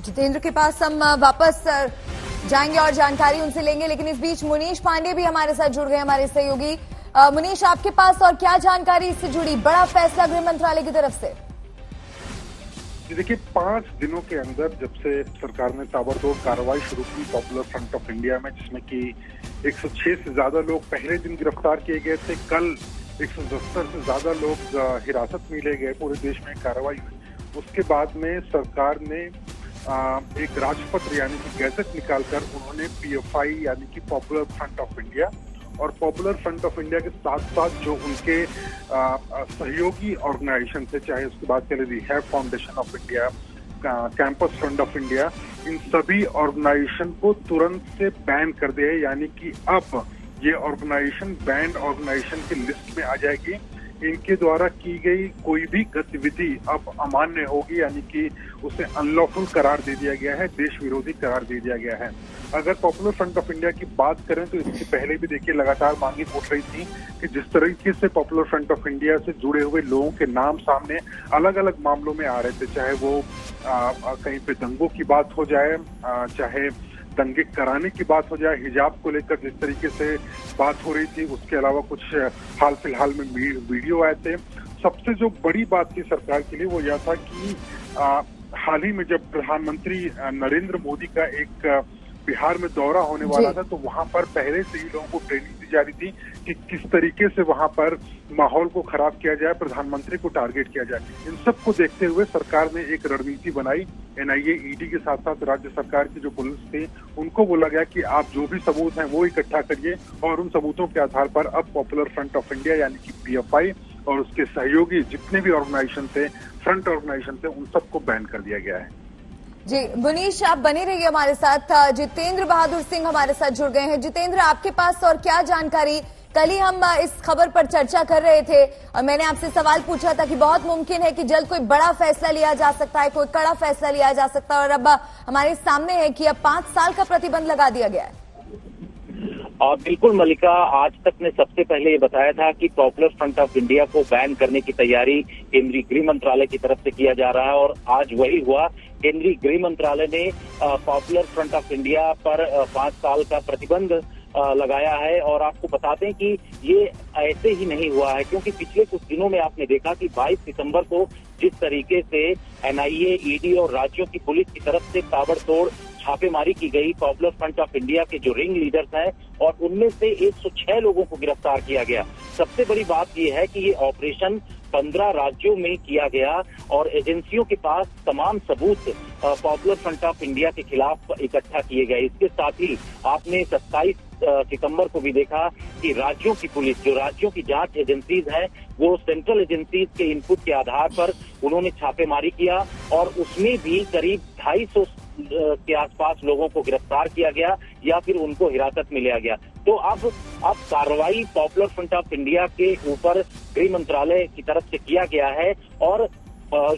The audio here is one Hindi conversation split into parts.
जितेंद्र के पास हम वापस जाएंगे और जानकारी उनसे लेंगे, लेकिन इस बीच मुनीश पांडे भी हमारे साथ जुड़ गए, हमारे सहयोगी। मुनीश, आपके पास और क्या जानकारी इससे जुड़ी, बड़ा फैसला गृह मंत्रालय की तरफ से? देखिए, 5 दिनों के अंदर जब से सरकार ने ताबड़तोड़ कार्रवाई शुरू की पॉपुलर फ्रंट ऑफ इंडिया में, जिसमें कि 106 से ज्यादा लोग पहले दिन गिरफ्तार किए गए थे, कल 170 से ज्यादा लोग हिरासत में ले गए, पूरे देश में कार्रवाई हुई। उसके बाद में सरकार ने एक राजपत्र यानी कि गैजेट निकालकर उन्होंने पीएफआई यानी कि पॉपुलर फ्रंट ऑफ इंडिया और पॉपुलर फ्रंट ऑफ इंडिया के साथ साथ जो उनके सहयोगी ऑर्गेनाइजेशन थे, चाहे उसकी बात करें Rehab Foundation of India, Campus Front of India, इन सभी ऑर्गेनाइजेशन को तुरंत से बैन कर दिया। यानी कि अब ये ऑर्गेनाइजेशन बैंड ऑर्गेनाइजेशन की लिस्ट में आ जाएगी। इनके द्वारा की गई कोई भी गतिविधि अब अमान्य होगी, यानी कि उसे अनलॉफुल करार दे दिया गया है, देश विरोधी करार दे दिया गया है। अगर पॉपुलर फ्रंट ऑफ इंडिया की बात करें तो इससे पहले भी देखिए लगातार मांगे उठ रही थी कि जिस तरीके से पॉपुलर फ्रंट ऑफ इंडिया से जुड़े हुए लोगों के नाम सामने अलग अलग मामलों में आ रहे थे, चाहे वो कहीं पे दंगों की बात हो जाए, चाहे दंगे कराने की बात हो जाए, हिजाब को लेकर जिस तरीके से बात हो रही थी, उसके अलावा कुछ हाल फिलहाल में वीडियो आए थे। सबसे जो बड़ी बात थी सरकार के लिए वो यह था कि हाल ही में जब प्रधानमंत्री नरेंद्र मोदी का एक बिहार में दौरा होने वाला था, तो वहां पर पहले से ही लोगों को ट्रेनिंग दी जा रही थी कि किस तरीके से वहां पर माहौल को खराब किया जाए, प्रधानमंत्री को टारगेट किया जाए। इन सब को देखते हुए सरकार ने एक रणनीति बनाई। एनआईए, ईडी के साथ साथ राज्य सरकार की जो पुलिस थी, उनको बोला गया कि आप जो भी सबूत हैं वो इकट्ठा करिए और उन सबूतों के आधार पर अब पॉपुलर फ्रंट ऑफ इंडिया यानी कि पीएफआई और उसके सहयोगी जितने भी ऑर्गेनाइजेशन थे, फ्रंट ऑर्गेनाइजेशन थे, उन सबको बैन कर दिया गया है। जी मुनीश, आप बने रहिए हमारे साथ। जितेंद्र बहादुर सिंह हमारे साथ जुड़ गए हैं। जितेंद्र, आपके पास और क्या जानकारी? कल ही हम इस खबर पर चर्चा कर रहे थे और मैंने आपसे सवाल पूछा था कि बहुत मुमकिन है कि जल्द कोई बड़ा फैसला लिया जा सकता है, कोई कड़ा फैसला लिया जा सकता है, और अब हमारे सामने है कि अब 5 साल का प्रतिबंध लगा दिया गया है। बिल्कुल मलिका, आज तक ने सबसे पहले ये बताया था कि पॉपुलर फ्रंट ऑफ इंडिया को बैन करने की तैयारी केंद्रीय गृह मंत्रालय की तरफ से किया जा रहा है और आज वही हुआ। केंद्रीय गृह मंत्रालय ने पॉपुलर फ्रंट ऑफ इंडिया पर 5 साल का प्रतिबंध लगाया है। और आपको बताते हैं कि ये ऐसे ही नहीं हुआ है, क्योंकि पिछले कुछ दिनों में आपने देखा कि 22 सितंबर को जिस तरीके से एनआईए, ईडी और राज्यों की पुलिस की तरफ से ताबड़तोड़ छापेमारी की गई पॉपुलर फ्रंट ऑफ इंडिया के जो रिंग लीडर्स हैं, और उनमें से 106 लोगों को गिरफ्तार किया गया। सबसे बड़ी बात यह है कि ये ऑपरेशन 15 राज्यों में किया गया और एजेंसियों के पास तमाम सबूत पॉपुलर फ्रंट ऑफ इंडिया के खिलाफ इकट्ठा किए गए। इसके साथ ही आपने 27 सितंबर को भी देखा कि राज्यों की पुलिस, जो राज्यों की जांच एजेंसीज हैं, वो सेंट्रल एजेंसीज के इनपुट के आधार पर उन्होंने छापेमारी किया और उसमें भी करीब 250 के आसपास लोगों को गिरफ्तार किया गया या फिर उनको हिरासत में लिया गया। तो अब कार्रवाई पॉपुलर फ्रंट ऑफ इंडिया के ऊपर गृह मंत्रालय की तरफ से किया गया है और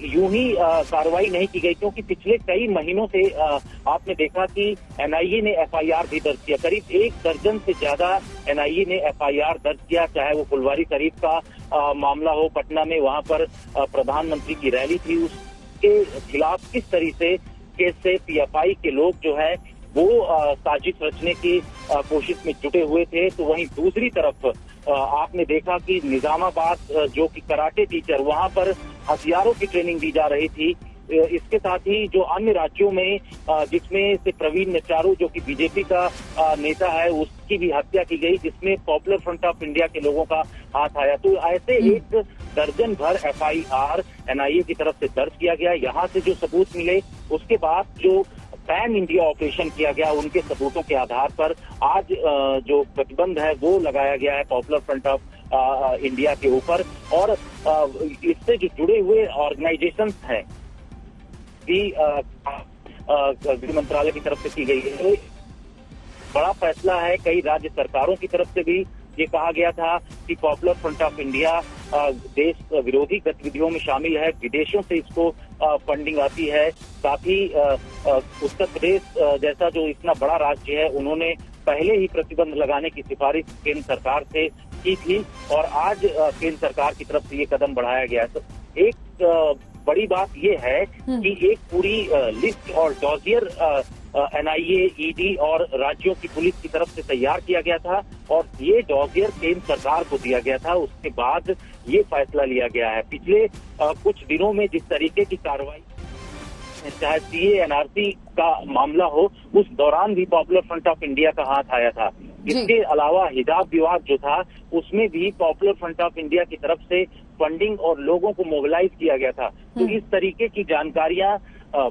यूं ही कार्रवाई नहीं की गई, क्योंकि पिछले कई महीनों से आपने देखा कि एनआईए ने एफआईआर भी दर्ज किया। करीब 1 दर्जन से ज्यादा एनआईए ने एफआईआर दर्ज किया, चाहे वो फुलवारी शरीफ का मामला हो पटना में, वहां पर प्रधानमंत्री की रैली थी, उसके खिलाफ किस तरीके से पीएफआई के लोग जो है वो साजिश रचने की कोशिश में जुटे हुए थे। तो वहीं दूसरी तरफ आपने देखा कि निजामाबाद जो कि कराटे टीचर, वहां पर हथियारों की ट्रेनिंग दी जा रही थी। इसके साथ ही जो अन्य राज्यों में जिसमें से प्रवीण नेचारू जो कि बीजेपी का नेता है, उसकी भी हत्या की गई, जिसमें पॉपुलर फ्रंट ऑफ इंडिया के लोगों का हाथ आया। तो ऐसे 1 दर्जन भर एफआईआर एनआईए की तरफ से दर्ज किया गया। यहाँ से जो सबूत मिले, उसके बाद जो पैन इंडिया ऑपरेशन किया गया, उनके सबूतों के आधार पर आज जो प्रतिबंध है वो लगाया गया है पॉपुलर फ्रंट ऑफ इंडिया के ऊपर। और इससे जो जुड़े हुए ऑर्गेनाइजेशंस हैं भी गृह मंत्रालय की तरफ से की गई है। बड़ा फैसला है। कई राज्य सरकारों की तरफ से भी ये कहा गया था कि पॉपुलर फ्रंट ऑफ इंडिया देश विरोधी गतिविधियों में शामिल है, विदेशों से इसको फंडिंग आती है। साथ ही उत्तर प्रदेश जैसा जो इतना बड़ा राज्य है, उन्होंने पहले ही प्रतिबंध लगाने की सिफारिश केंद्र सरकार से की थी और आज केंद्र सरकार की तरफ से ये कदम बढ़ाया गया है। तो एक बड़ी बात ये है कि एक पूरी लिस्ट और डॉजियर एनआईए, ईडी और राज्यों की पुलिस की तरफ से तैयार किया गया था और ये डॉजियर केंद्र सरकार को दिया गया था। उसके बाद ये फैसला लिया गया है। पिछले कुछ दिनों में जिस तरीके की कार्रवाई, चाहे सीए एनआरसी का मामला हो, उस दौरान भी पॉपुलर फ्रंट ऑफ इंडिया का हाथ आया था। इसके अलावा हिजाब विवाद जो था, उसमें भी पॉपुलर फ्रंट ऑफ इंडिया की तरफ से फंडिंग और लोगों को मोबिलाइज किया गया था। तो इस तरीके की जानकारियां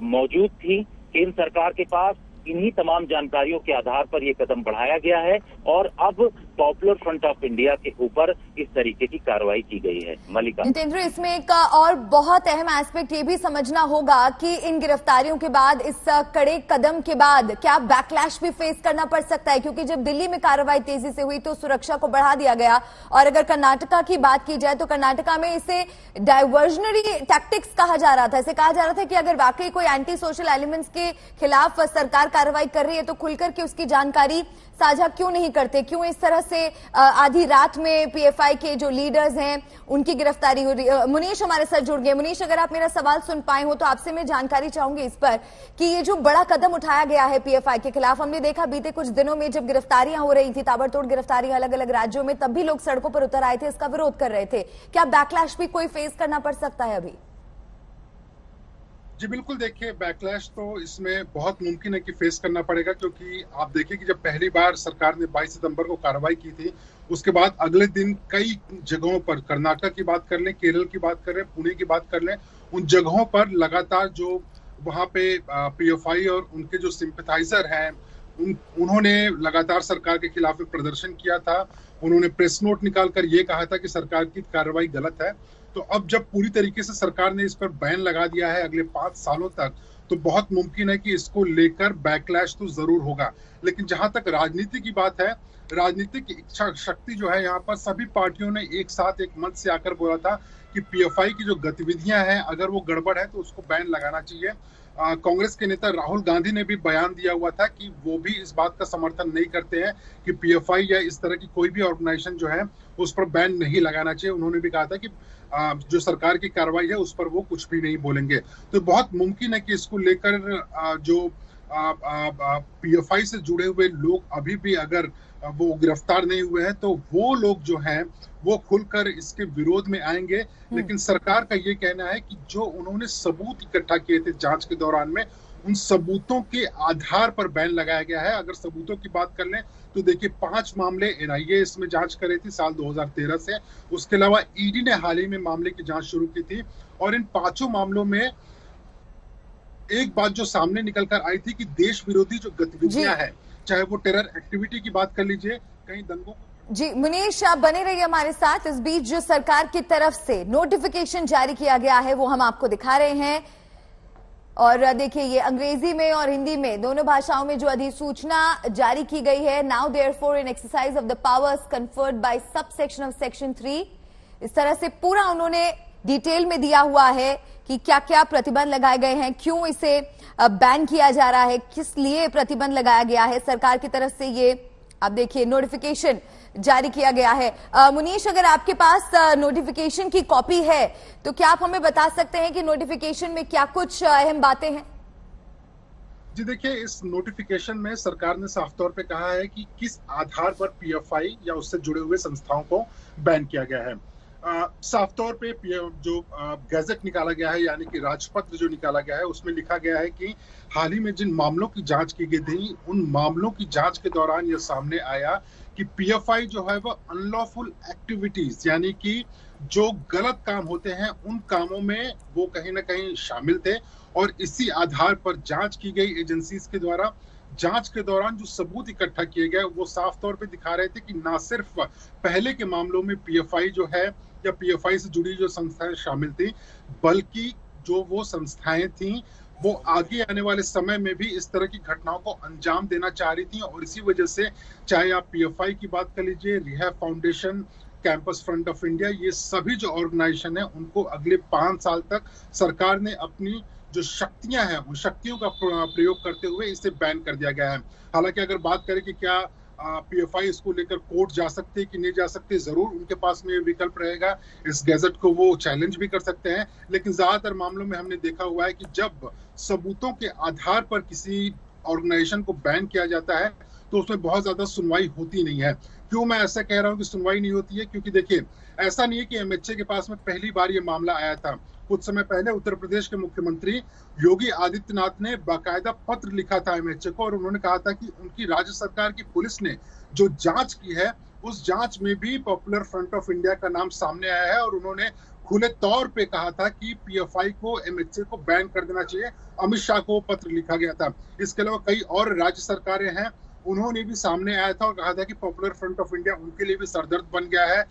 मौजूद थी केंद्र सरकार के पास। इन्हीं तमाम जानकारियों के आधार पर ये कदम बढ़ाया गया है और अब पॉपुलर फ्रंट ऑफ इंडिया के ऊपर इस तरीके की कार्रवाई की गई है। मलिका, जितेंद्र, इसमें एक और बहुत अहम एस्पेक्ट ये भी समझना होगा कि इन गिरफ्तारियों के बाद, इस कड़े कदम के बाद क्या बैकलैश भी फेस करना पड़ सकता है? क्योंकि जब दिल्ली में कार्रवाई तेजी से हुई तो सुरक्षा को बढ़ा दिया गया, और अगर कर्नाटका की बात की जाए तो कर्नाटका में इसे डाइवर्जनरी टैक्टिक्स कहा जा रहा था। इसे कहा जा रहा था कि अगर वाकई कोई एंटी सोशल एलिमेंट्स के खिलाफ सरकार कार्रवाई कर रही है तो खुलकर के उसकी जानकारी साझा क्यों नहीं करते, क्यों इस तरह से आधी रात में पीएफआई के जो लीडर्स हैं उनकी गिरफ्तारी हो रही है। मुनीश हमारे साथ जुड़ गए। मुनीश, अगर आप मेरा सवाल सुन पाए हो तो आपसे मैं जानकारी चाहूंगी इस पर कि ये जो बड़ा कदम उठाया गया है पीएफआई के खिलाफ, हमने देखा बीते कुछ दिनों में जब गिरफ्तारियां हो रही थी, ताबड़तोड़ गिरफ्तारियां अलग अलग राज्यों में, तब भी लोग सड़कों पर उतर आए थे, इसका विरोध कर रहे थे। क्या बैकलैश भी कोई फेस करना पड़ सकता है अभी? जी बिल्कुल, देखिए बैकलैश तो इसमें बहुत मुमकिन है कि फेस करना पड़ेगा, क्योंकि आप देखिए कि जब पहली बार सरकार ने 22 सितंबर को कार्रवाई की थी, उसके बाद अगले दिन कई जगहों पर, कर्नाटक की बात कर लें, केरल की बात कर लें, पुणे की बात कर लें, उन जगहों पर लगातार जो वहां पे पीएफआई और उनके जो सिंपैथाइजर हैं उन्होंने लगातार सरकार के खिलाफ प्रदर्शन किया था। उन्होंने प्रेस नोट निकालकर ये कहा था कि सरकार की कार्रवाई गलत है। तो अब जब पूरी तरीके से सरकार ने इस पर बैन लगा दिया है अगले 5 सालों तक, तो बहुत मुमकिन है कि इसको लेकर बैकलैश तो जरूर होगा। लेकिन जहां तक राजनीति की बात है, राजनीतिक इच्छा शक्ति जो है, यहाँ पर सभी पार्टियों ने एक साथ एक मंच से आकर बोला था कि पीएफआई की जो गतिविधियां हैं, अगर वो गड़बड़ है तो उसको बैन लगाना चाहिए। कांग्रेस के नेता राहुल गांधी ने भी बयान दिया हुआ था कि वो भी इस बात का समर्थन नहीं करते हैं कि पीएफआई या इस तरह की कोई भी ऑर्गेनाइजेशन जो है उस पर बैन नहीं लगाना चाहिए। उन्होंने भी कहा था कि जो सरकार की कार्रवाई है उस पर वो कुछ भी नहीं बोलेंगे। तो बहुत मुमकिन है कि इसको लेकर जो पीएफआई से जुड़े हुए लोग अभी भी अगर वो गिरफ्तार नहीं हुए हैं तो वो लोग जो हैं वो खुलकर इसके विरोध में आएंगे। लेकिन सरकार का ये कहना है कि जो उन्होंने सबूत इकट्ठा किए थे जांच के दौरान में, उन सबूतों के आधार पर बैन लगाया गया है। अगर सबूतों की बात कर लें तो देखिए 5 मामले एनआईए इसमें जांच कर रही थी साल 2013 से। उसके अलावा ईडी ने हाल ही में मामले की जांच शुरू की थी और इन 5 मामलों में एक बात जो सामने निकल कर आई थी कि देश विरोधी जो गतिविधियां हैं, चाहे वो टेरर एक्टिविटी की बात कर लीजिए, कहीं दंगों। जी मुनीश, आप बने रहिए हमारे साथ। इस बीच जो सरकार की तरफ से नोटिफिकेशन जारी किया गया है वो हम आपको दिखा रहे हैं, और देखिए ये अंग्रेजी में और हिंदी में दोनों भाषाओं में जो अधिसूचना जारी की गई है। Now therefore in exercise of the powers conferred bye sub section of section 3, इस तरह से पूरा उन्होंने डिटेल में दिया हुआ है कि क्या क्या प्रतिबंध लगाए गए हैं, क्यों इसे बैन किया जा रहा है, किस लिए प्रतिबंध लगाया गया है। सरकार की तरफ से ये आप देखिए नोटिफिकेशन जारी किया गया है। मुनीश, अगर आपके पास नोटिफिकेशन की कॉपी है तो क्या आप हमें बता सकते हैं कि नोटिफिकेशन में क्या कुछ अहम बातें हैं? जी देखिए, इस नोटिफिकेशन में सरकार ने साफ तौर पे कहा है कि किस आधार पर पीएफआई या उससे जुड़े हुए संस्थाओं को बैन किया गया है। साफ तौर पे जो गैजेट निकाला गया है, यानी कि राजपत्र जो निकाला गया है, उसमें लिखा गया है कि हाल ही में जिन मामलों की जांच की गई थी, उन मामलों की जांच के दौरान यह सामने आया कि पीएफआई जो है वो अनलॉफुल एक्टिविटीज, यानी कि जो गलत काम होते हैं उन कामों में वो कहीं ना कहीं शामिल थे। और इसी आधार पर जांच की गई एजेंसीज के द्वारा। जांच के दौरान जो सबूत इकट्ठा किए गए वो साफ तौर पे दिखा रहे थे कि ना सिर्फ पहले के मामलों में पीएफआई जो है या पीएफआई से जुड़ी जो संस्थाएं शामिल थी, बल्कि जो वो संस्थाएं थी वो आगे आने वाले समय में भी इस तरह की घटनाओं को अंजाम देना चाह रही थी। और इसी वजह से चाहे आप पीएफआई की बात कर लीजिए, rehab foundation, campus Front of India, ये सभी जो ऑर्गेनाइजेशन है उनको अगले 5 साल तक सरकार ने अपनी जो शक्तियां हैं उन शक्तियों का प्रयोग करते हुए इसे बैन कर दिया गया है। हालांकि अगर बात करें कि क्या पीएफआई इसको लेकर कोर्ट जा सकते कि नहीं जा सकते, जरूर उनके पास में विकल्प रहेगा। इस गैजेट को वो चैलेंज भी कर सकते हैं, लेकिन ज्यादातर मामलों में हमने देखा हुआ है कि जब सबूतों के आधार पर किसी ऑर्गेनाइजेशन को बैन किया जाता है तो उसमें बहुत ज्यादा सुनवाई होती नहीं है। क्यों मैं ऐसा कह रहा हूं कि सुनवाई नहीं होती है? क्योंकि देखिए, ऐसा नहीं है कि एमएचए के पास में पहली बार ये मामला आया था। कुछ समय पहले उत्तर प्रदेश के मुख्यमंत्री योगी आदित्यनाथ ने बाकायदा पत्र लिखा था एमएचए को, और उन्होंने कहा था कि उनकी राज्य सरकार की पुलिस ने जो जांच की है उस जांच में भी पॉपुलर फ्रंट ऑफ इंडिया का नाम सामने आया है, और उन्होंने खुले तौर पे कहा था कि पीएफआई को, एमएचए को बैन कर देना चाहिए। अमित शाह को पत्र लिखा गया था। इसके अलावा कई और राज्य सरकारें हैं, उन्होंने भी सामने आया था और कहा था कि पॉपुलर फ्रंट ऑफ इंडिया उनके लिए भी सरदर्द बन गया है।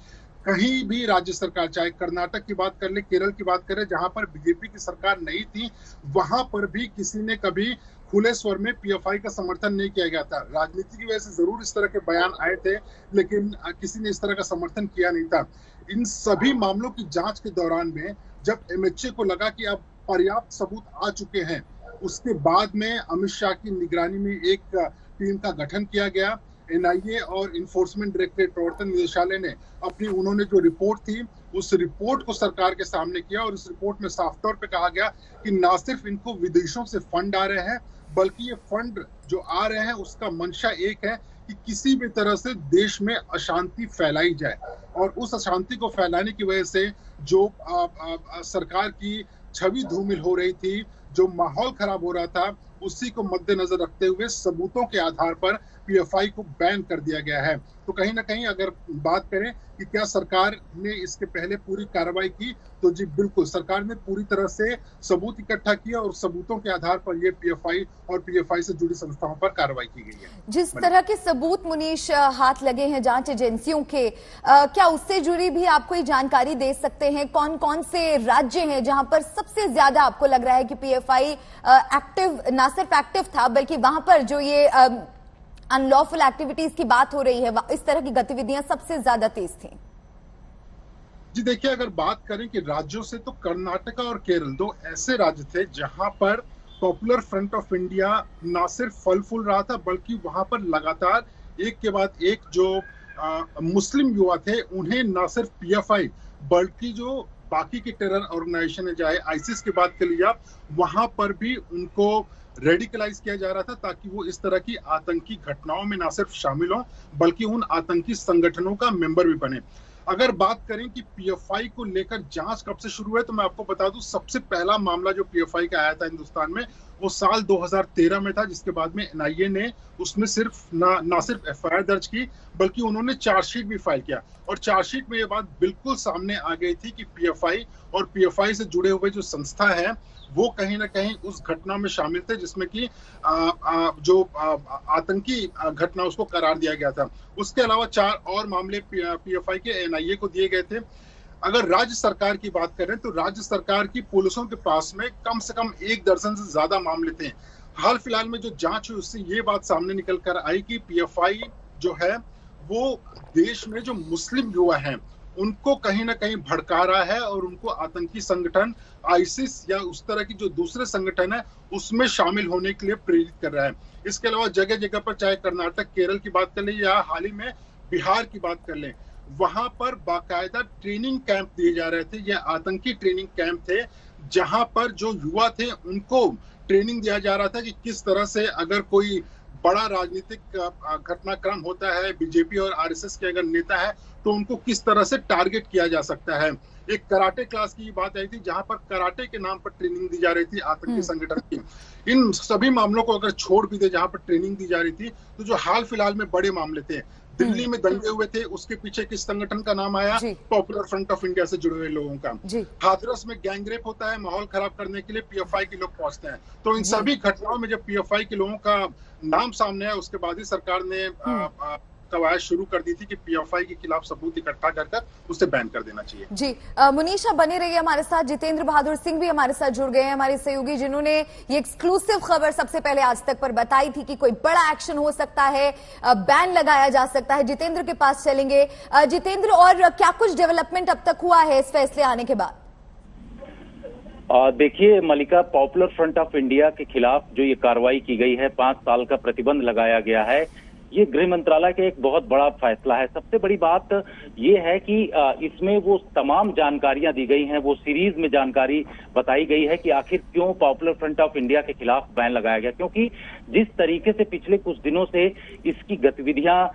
कहीं भी राज्य सरकार, चाहे कर्नाटक की बात कर ले, केरल की बात करें, जहां पर बीजेपी की सरकार नहीं थी, वहां पर भी किसी ने कभी खुले स्वर में पीएफआई का समर्थन नहीं किया गया था। राजनीति की वजह से जरूर इस तरह के बयान आए थे, लेकिन किसी ने इस तरह का समर्थन किया नहीं था। इन सभी मामलों की जांच के दौरान में जब एमएचए को लगा कि अब पर्याप्त सबूत आ चुके हैं, उसके बाद में अमित शाह की निगरानी में एक टीम का गठन किया गया। एनआईए और इन्फोर्समेंट डायरेक्टरेट, प्रवर्तन निदेशालय ने उन्होंने जो रिपोर्ट थी उस रिपोर्ट को सरकार के सामने किया, और इस रिपोर्ट में साफ तौर पे कहा गया कि ना सिर्फ इनको विदेशों से फंड आ रहे हैं, बल्कि ये फंड जो आ रहे हैं उसका मंशा एक है कि किसी भी तरह से देश में अशांति फैलाई जाए, और उस अशांति को फैलाने की वजह से जो सरकार की छवि धूमिल हो रही थी, जो माहौल खराब हो रहा था, उसी को मद्देनजर रखते हुए सबूतों के आधार पर पीएफआई को बैन कर दिया गया है। तो कहीं ना कहीं अगर बात करें कि क्या सरकार ने इसके पहले पूरी कार्रवाई की, तो जी बिल्कुल, सरकार ने पूरी तरह से सबूत इकट्ठा किया और सबूतों के आधार पर ये पीएफआई और पीएफआई से जुड़ी संस्थाओं पर कार्रवाई की गई है। जिस तरह के सबूत मुनीश हाथ लगे हैं जांच एजेंसियों के, क्या उससे जुड़ी भी आप कोई जानकारी दे सकते हैं? कौन कौन से राज्य हैं जहां पर सबसे ज्यादा आपको लग रहा है कि पीएफआई एक्टिव, ना सिर्फ एक्टिव था बल्कि वहां पर जो ये अनलॉफुल एक्टिविटीज की बात हो रही है, इस तरह की गतिविधियां सबसे ज्यादा तेज थी? जी देखिए, अगर बात करें कि राज्यों से, तो कर्नाटका और केरल दो ऐसे राज्य थे जहां पर पॉपुलर फ्रंट ऑफ इंडिया ना सिर्फ फल फूल रहा था, बल्कि वहां पर लगातार एक के बाद एक जो मुस्लिम युवा थे उन्हें ना सिर्फ पीएफआई बल्कि जो बाकी के टेरर ऑर्गेनाइजेशन है, चाहे आईसिस की बात कर लिया, वहां पर भी उनको रेडिकलाइज किया जा रहा था ताकि वो इस तरह की आतंकी घटनाओं में ना सिर्फ शामिल हों बल्कि उन आतंकी संगठनों का मेंबर भी बने। अगर बात करें कि पीएफआई को लेकर जांच कब से शुरू है, तो मैं आपको बता दूं, सबसे पहला मामला जो पीएफआई का आया था हिंदुस्तान में वो साल 2013 में था, जिसके बाद में एनआईए ने उसमें सिर्फ ना सिर्फ एफआईआर दर्ज की बल्कि उन्होंने चार्जशीट भी फाइल किया, और चार्जशीट में ये बात बिल्कुल सामने आ गई थी कि पीएफआई और पीएफआई से जुड़े हुए जो संस्था है वो कहीं ना कहीं उस घटना में शामिल थे जिसमें कि जो आतंकी घटना उसको करार दिया गया था। उसके अलावा 4 और मामले पीएफआई के एनआईए को दिए गए थे। अगर राज्य सरकार की बात करें तो राज्य सरकार की पुलिसों के पास में कम से कम 1 दर्जन से ज्यादा मामले थे। हाल फिलहाल में जो जांच हुई उससे ये बात सामने निकल कर आई कि पीएफआई जो है वो देश में जो मुस्लिम युवा हैं उनको कहीं ना कहीं भड़का रहा है और उनको आतंकी संगठन आईसिस या उस तरह की जो दूसरे संगठन है उसमें शामिल होने के लिए प्रेरित कर रहा है। इसके अलावा जगह जगह पर, चाहे कर्नाटक, केरल की बात कर ले या हाल ही में बिहार की बात कर ले, वहां पर बाकायदा ट्रेनिंग कैंप दिए जा रहे थे। ये आतंकी ट्रेनिंग कैंप थे जहां पर जो युवा थे उनको ट्रेनिंग दिया जा रहा था कि किस तरह से अगर कोई बड़ा राजनीतिक घटनाक्रम होता है, बीजेपी और आरएसएस के अगर नेता है तो उनको किस तरह से टारगेट किया जा सकता है। एक कराटे क्लास की बात आई थी जहां पर कराटे के नाम पर ट्रेनिंग दी जा रही थी आतंकी संगठन की। इन सभी मामलों को अगर छोड़ भी दे जहां पर ट्रेनिंग दी जा रही थी, तो जो हाल फिलहाल में बड़े मामले थे, दिल्ली में दंगे हुए थे, उसके पीछे किस संगठन का नाम आया? पॉपुलर फ्रंट ऑफ इंडिया से जुड़े हुए लोगों का। हाथरस में गैंगरेप होता है, माहौल खराब करने के लिए पीएफआई के लोग पहुंचते हैं। तो इन सभी घटनाओं में जब पीएफआई के लोगों का नाम सामने आया उसके बाद ही सरकार ने कवायद शुरू कर दी थी कि पीएफआई के खिलाफ सबूत इकट्ठा कर उसे बैन कर देना चाहिए। जी मुनीश, आप बने रहिए हमारे साथ। जितेंद्र बहादुर सिंह भी हमारे साथ जुड़ गए हैं, हमारे सहयोगी, जिन्होंने ये एक्सक्लूसिव खबर सबसे पहले आज तक पर बताई थी कि कोई बड़ा एक्शन हो सकता है, बैन लगाया जा सकता है। जितेंद्र के पास चलेंगे। जितेंद्र, और क्या कुछ डेवलपमेंट अब तक हुआ है इस फैसले आने के बाद? देखिए मलिका, पॉपुलर फ्रंट ऑफ इंडिया के खिलाफ जो ये कार्रवाई की गई है, 5 साल का प्रतिबंध लगाया गया है, ये गृह मंत्रालय का एक बहुत बड़ा फैसला है। सबसे बड़ी बात ये है कि इसमें वो तमाम जानकारियां दी गई हैं, वो सीरीज में जानकारी बताई गई है कि आखिर क्यों पॉपुलर फ्रंट ऑफ इंडिया के खिलाफ बैन लगाया गया। क्योंकि जिस तरीके से पिछले कुछ दिनों से इसकी गतिविधियां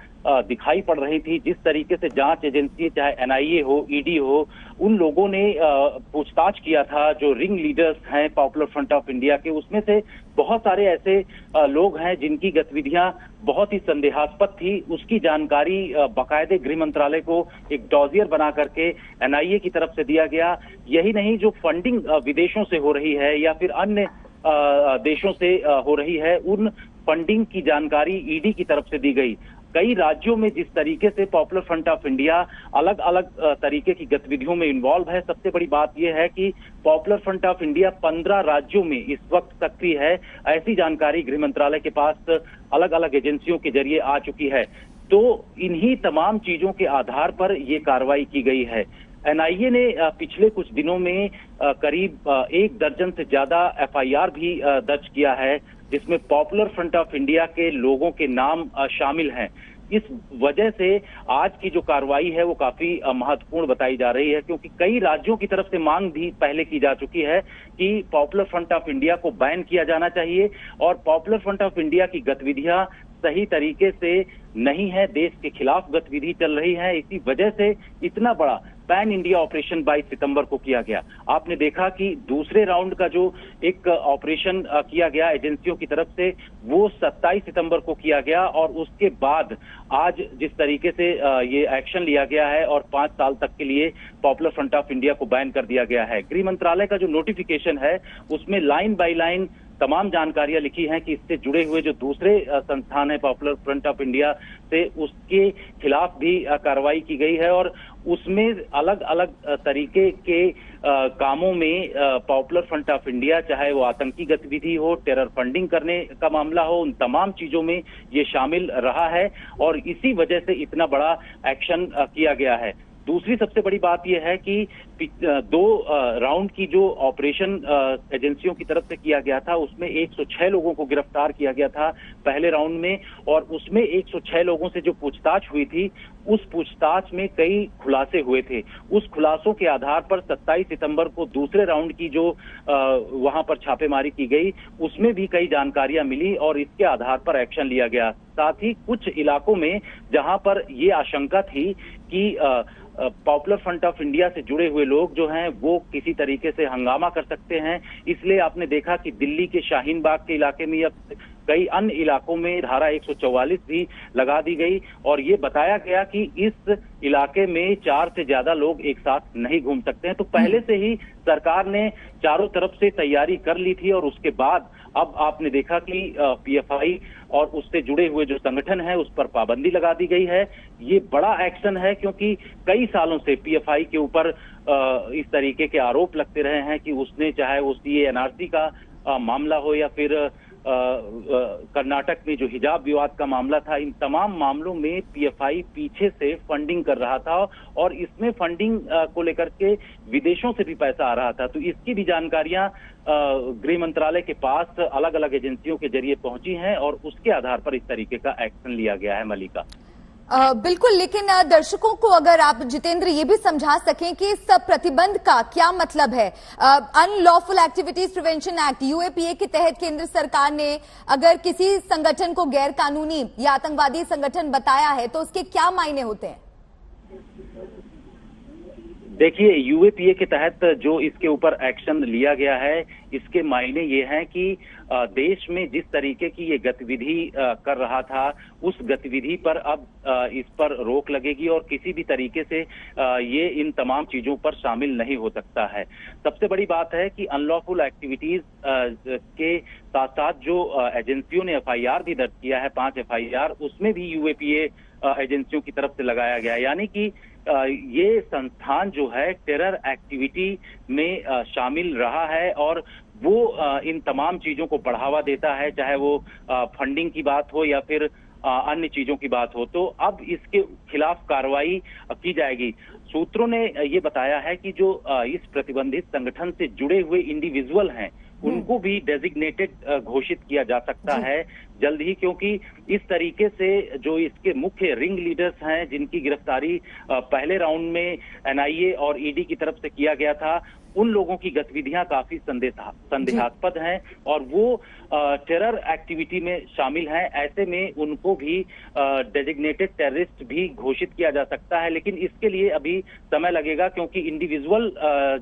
दिखाई पड़ रही थी, जिस तरीके से जांच एजेंसी चाहे एनआईए हो, ईडी हो, उन लोगों ने पूछताछ किया था जो रिंग लीडर्स हैं पॉपुलर फ्रंट ऑफ इंडिया के, उसमें से बहुत सारे ऐसे लोग हैं जिनकी गतिविधियां बहुत ही संदेहास्पद थी। उसकी जानकारी बाकायदे गृह मंत्रालय को एक डॉजियर बना करके एनआईए की तरफ से दिया गया। यही नहीं, जो फंडिंग विदेशों से हो रही है या फिर अन्य देशों से हो रही है, उन फंडिंग की जानकारी ईडी की तरफ से दी गई। कई राज्यों में जिस तरीके से पॉपुलर फ्रंट ऑफ इंडिया अलग अलग तरीके की गतिविधियों में इन्वॉल्व है, सबसे बड़ी बात यह है कि पॉपुलर फ्रंट ऑफ इंडिया 15 राज्यों में इस वक्त सक्रिय है। ऐसी जानकारी गृह मंत्रालय के पास अलग अलग एजेंसियों के जरिए आ चुकी है। तो इन्हीं तमाम चीजों के आधार पर ये कार्रवाई की गई है। एनआईए ने पिछले कुछ दिनों में करीब 1 दर्जन से ज्यादा एफआईआर भी दर्ज किया है, जिसमें पॉपुलर फ्रंट ऑफ इंडिया के लोगों के नाम शामिल हैं। इस वजह से आज की जो कार्रवाई है वो काफी महत्वपूर्ण बताई जा रही है, क्योंकि कई राज्यों की तरफ से मांग भी पहले की जा चुकी है कि पॉपुलर फ्रंट ऑफ इंडिया को बैन किया जाना चाहिए और पॉपुलर फ्रंट ऑफ इंडिया की गतिविधियां सही तरीके से नहीं है, देश के खिलाफ गतिविधि चल रही है। इसी वजह से इतना बड़ा पैन इंडिया ऑपरेशन 22 सितंबर को किया गया। आपने देखा कि दूसरे राउंड का जो एक ऑपरेशन किया गया एजेंसियों की तरफ से, वो 27 सितंबर को किया गया और उसके बाद आज जिस तरीके से ये एक्शन लिया गया है और 5 साल तक के लिए पॉपुलर फ्रंट ऑफ इंडिया को बैन कर दिया गया है। गृह मंत्रालय का जो नोटिफिकेशन है उसमें लाइन बाय लाइन तमाम जानकारियां लिखी हैं कि इससे जुड़े हुए जो दूसरे संस्थान है पॉपुलर फ्रंट ऑफ इंडिया से, उसके खिलाफ भी कार्रवाई की गई है और उसमें अलग अलग तरीके के कामों में पॉपुलर फ्रंट ऑफ इंडिया, चाहे वो आतंकी गतिविधि हो, टेरर फंडिंग करने का मामला हो, उन तमाम चीजों में ये शामिल रहा है और इसी वजह से इतना बड़ा एक्शन किया गया है। दूसरी सबसे बड़ी बात यह है कि 2 राउंड की जो ऑपरेशन एजेंसियों की तरफ से किया गया था, उसमें 106 लोगों को गिरफ्तार किया गया था पहले राउंड में, और उसमें 106 लोगों से जो पूछताछ हुई थी, उस पूछताछ में कई खुलासे हुए थे। उस खुलासों के आधार पर 27 सितंबर को दूसरे राउंड की जो वहां पर छापेमारी की गई, उसमें भी कई जानकारियां मिली और इसके आधार पर एक्शन लिया गया। साथ ही कुछ इलाकों में जहां पर ये आशंका थी कि पॉपुलर फ्रंट ऑफ इंडिया से जुड़े हुए लोग जो हैं वो किसी तरीके से हंगामा कर सकते हैं, इसलिए आपने देखा कि दिल्ली के शाहीन बाग के इलाके में या कई अन्य इलाकों में धारा 144 भी लगा दी गई और ये बताया गया कि इस इलाके में 4 से ज्यादा लोग एक साथ नहीं घूम सकते हैं। तो पहले से ही सरकार ने चारों तरफ से तैयारी कर ली थी और उसके बाद अब आपने देखा कि पीएफआई और उससे जुड़े हुए जो संगठन है उस पर पाबंदी लगा दी गई है। ये बड़ा एक्शन है क्योंकि कई सालों से पीएफआई के ऊपर इस तरीके के आरोप लगते रहे हैं कि उसने, चाहे वो सीए एनआरसी का मामला हो या फिर कर्नाटक में जो हिजाब विवाद का मामला था, इन तमाम मामलों में पीएफआई पीछे से फंडिंग कर रहा था और इसमें फंडिंग को लेकर के विदेशों से भी पैसा आ रहा था। तो इसकी भी जानकारियां गृह मंत्रालय के पास अलग अलग एजेंसियों के जरिए पहुंची हैं और उसके आधार पर इस तरीके का एक्शन लिया गया है। मलिका, बिल्कुल, लेकिन दर्शकों को अगर आप जितेंद्र ये भी समझा सकें कि इस प्रतिबंध का क्या मतलब है। Unlawful activities prevention act UAPA के तहत केंद्र सरकार ने अगर किसी संगठन को गैर कानूनी या आतंकवादी संगठन बताया है तो उसके क्या मायने होते हैं? देखिए, यूएपीए के तहत जो इसके ऊपर एक्शन लिया गया है, इसके मायने ये हैं कि देश में जिस तरीके की ये गतिविधि कर रहा था, उस गतिविधि पर अब इस पर रोक लगेगी और किसी भी तरीके से ये इन तमाम चीजों पर शामिल नहीं हो सकता है। सबसे बड़ी बात है कि अनलॉफुल एक्टिविटीज के साथ साथ जो एजेंसियों ने एफआईआर भी दर्ज किया है, 5 एफआईआर, उसमें भी यूएपीए एजेंसियों की तरफ से लगाया गया, यानी कि ये संस्थान जो है टेरर एक्टिविटी में शामिल रहा है और वो इन तमाम चीजों को बढ़ावा देता है, चाहे वो फंडिंग की बात हो या फिर अन्य चीजों की बात हो। तो अब इसके खिलाफ कार्रवाई की जाएगी। सूत्रों ने ये बताया है कि जो इस प्रतिबंधित संगठन से जुड़े हुए इंडिविजुअल हैं, उनको भी डेजिग्नेटेड घोषित किया जा सकता है जल्द ही, क्योंकि इस तरीके से जो इसके मुख्य रिंग लीडर्स हैं जिनकी गिरफ्तारी पहले राउंड में एनआईए और ईडी की तरफ से किया गया था, उन लोगों की गतिविधियां काफी संदेहास्पद हैं और वो टेरर एक्टिविटी में शामिल हैं। ऐसे में उनको भी डेजिग्नेटेड टेररिस्ट भी घोषित किया जा सकता है, लेकिन इसके लिए अभी समय लगेगा, क्योंकि इंडिविजुअल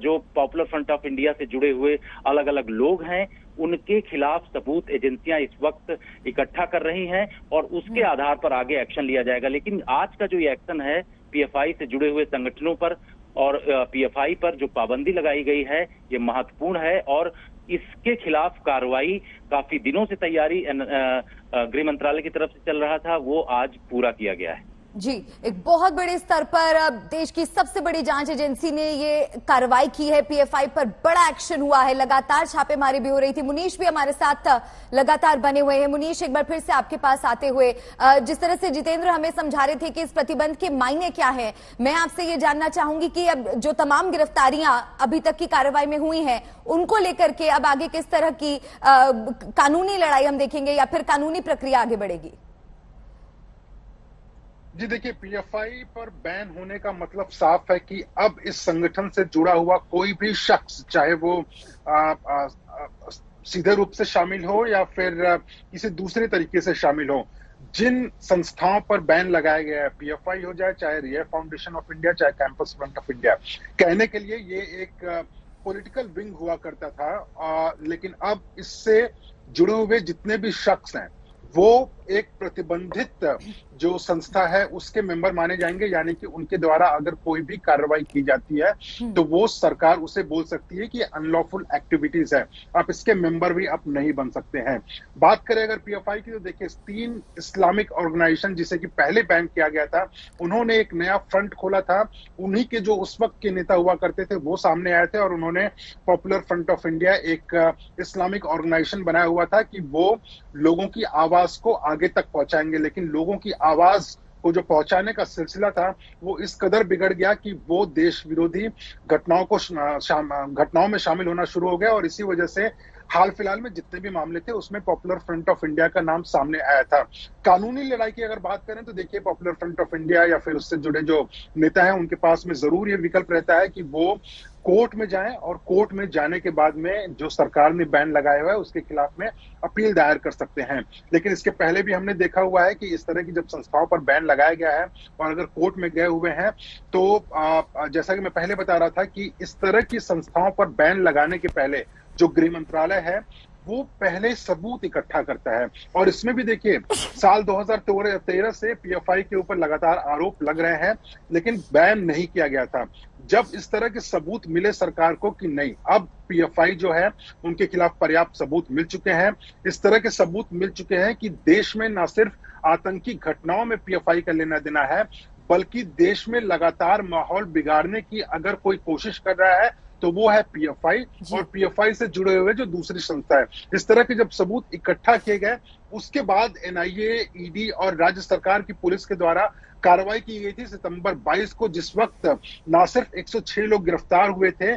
जो पॉपुलर फ्रंट ऑफ इंडिया से जुड़े हुए अलग अलग लोग हैं उनके खिलाफ सबूत एजेंसियां इस वक्त इकट्ठा कर रही हैं और उसके आधार पर आगे एक्शन लिया जाएगा। लेकिन आज का जो ये एक्शन है पीएफआई से जुड़े हुए संगठनों पर और पीएफआई पर जो पाबंदी लगाई गई है, ये महत्वपूर्ण है और इसके खिलाफ कार्रवाई काफी दिनों से तैयारी गृह मंत्रालय की तरफ से चल रहा था, वो आज पूरा किया गया है। जी, एक बहुत बड़े स्तर पर देश की सबसे बड़ी जांच एजेंसी ने ये कार्रवाई की है। पीएफआई पर बड़ा एक्शन हुआ है, लगातार छापेमारी भी हो रही थी। मुनीश भी हमारे साथ लगातार बने हुए हैं। मुनीश, एक बार फिर से आपके पास आते हुए, जिस तरह से जितेंद्र हमें समझा रहे थे कि इस प्रतिबंध के मायने क्या है, मैं आपसे ये जानना चाहूंगी कि अब जो तमाम गिरफ्तारियां अभी तक की कार्रवाई में हुई हैं, उनको लेकर के अब आगे किस तरह की कानूनी लड़ाई हम देखेंगे या फिर कानूनी प्रक्रिया आगे बढ़ेगी? जी देखिए, पीएफआई पर बैन होने का मतलब साफ है कि अब इस संगठन से जुड़ा हुआ कोई भी शख्स, चाहे वो सीधे रूप से शामिल हो या फिर किसी दूसरे तरीके से शामिल हो, जिन संस्थाओं पर बैन लगाया गया है, पीएफआई हो जाए, चाहे रियर फाउंडेशन ऑफ इंडिया, चाहे कैंपस फ्रंट ऑफ इंडिया, कहने के लिए ये एक पॉलिटिकल विंग हुआ करता था, लेकिन अब इससे जुड़े हुए जितने भी शख्स हैं वो एक प्रतिबंधित जो संस्था है उसके मेंबर माने जाएंगे, यानी कि उनके द्वारा अगर कोई भी कार्रवाई की जाती है तो वो सरकार उसे बोल सकती है कि अनलॉफुल एक्टिविटीज है, आप इसके मेंबर भी अब नहीं बन सकते हैं। बात करें अगर पीएफआई की, तो देखिए 3 इस्लामिक ऑर्गेनाइजेशन जिसे कि पहले बैन किया गया था, उन्होंने एक नया फ्रंट खोला था। उन्हीं के जो उस वक्त के नेता हुआ करते थे वो सामने आए थे और उन्होंने पॉपुलर फ्रंट ऑफ इंडिया एक इस्लामिक ऑर्गेनाइजेशन बनाया हुआ था कि वो लोगों की आवाज को आगे तक पहुंचाएंगे, लेकिन लोगों की आवाज को जो पहुंचाने का सिलसिला था वो इस कदर बिगड़ गया कि वो देश विरोधी घटनाओं में शामिल होना शुरू हो गया और इसी वजह से हाल फिलहाल में जितने भी मामले थे उसमें पॉपुलर फ्रंट ऑफ इंडिया का नाम सामने आया था। कानूनी लड़ाई की अगर बात करें तो देखिए, पॉपुलर फ्रंट ऑफ इंडिया या फिर उससे जुड़े जो नेता हैं उनके पास में जरूर ये विकल्प रहता है कि वो कोर्ट में जाएं और कोर्ट में जाने के बाद में जो सरकार ने बैन लगाया हुआ है उसके खिलाफ में अपील दायर कर सकते हैं। लेकिन इसके पहले भी हमने देखा हुआ है कि इस तरह की जब संस्थाओं पर बैन लगाया गया है और अगर कोर्ट में गए हुए हैं तो जैसा कि मैं पहले बता रहा था कि इस तरह की संस्थाओं पर बैन लगाने के पहले जो गृह मंत्रालय है वो पहले सबूत इकट्ठा करता है। और इसमें भी देखिए, साल 2013 से पीएफआई के ऊपर लगातार आरोप लग रहे हैं लेकिन बैन नहीं किया गया था। जब इस तरह के सबूत मिले सरकार को कि नहीं, अब पीएफआई जो है उनके खिलाफ पर्याप्त सबूत मिल चुके हैं, इस तरह के सबूत मिल चुके हैं कि देश में न सिर्फ आतंकी घटनाओं में पीएफआई का लेना देना है, बल्कि देश में लगातार माहौल बिगाड़ने की अगर कोई कोशिश कर रहा है तो वो है पीएफआई और पीएफआई से जुड़े हुए जो दूसरी संस्था है। इस तरह के जब सबूत इकट्ठा किए गए उसके बाद एनआईए, ईडी और राज्य सरकार की पुलिस के द्वारा कार्रवाई की गई थी सितंबर 22 को, जिस वक्त न सिर्फ 106 लोग गिरफ्तार हुए थे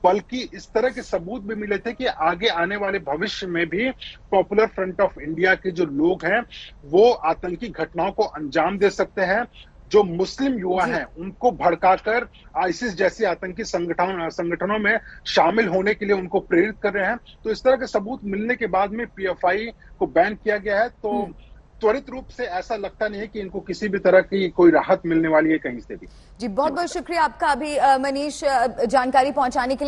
बल्कि इस तरह के सबूत भी मिले थे कि आगे आने वाले भविष्य में भी पॉपुलर फ्रंट ऑफ इंडिया के जो लोग हैं वो आतंकी घटनाओं को अंजाम दे सकते हैं। जो मुस्लिम युवा हैं उनको भड़काकर आईसिस जैसे आतंकी संगठनों में शामिल होने के लिए उनको प्रेरित कर रहे हैं। तो इस तरह के सबूत मिलने के बाद में पीएफआई को बैन किया गया है। तो त्वरित रूप से ऐसा लगता नहीं है कि इनको किसी भी तरह की कोई राहत मिलने वाली है कहीं से भी। जी, बहुत बहुत शुक्रिया आपका अभी मनीष जानकारी पहुंचाने के लिए।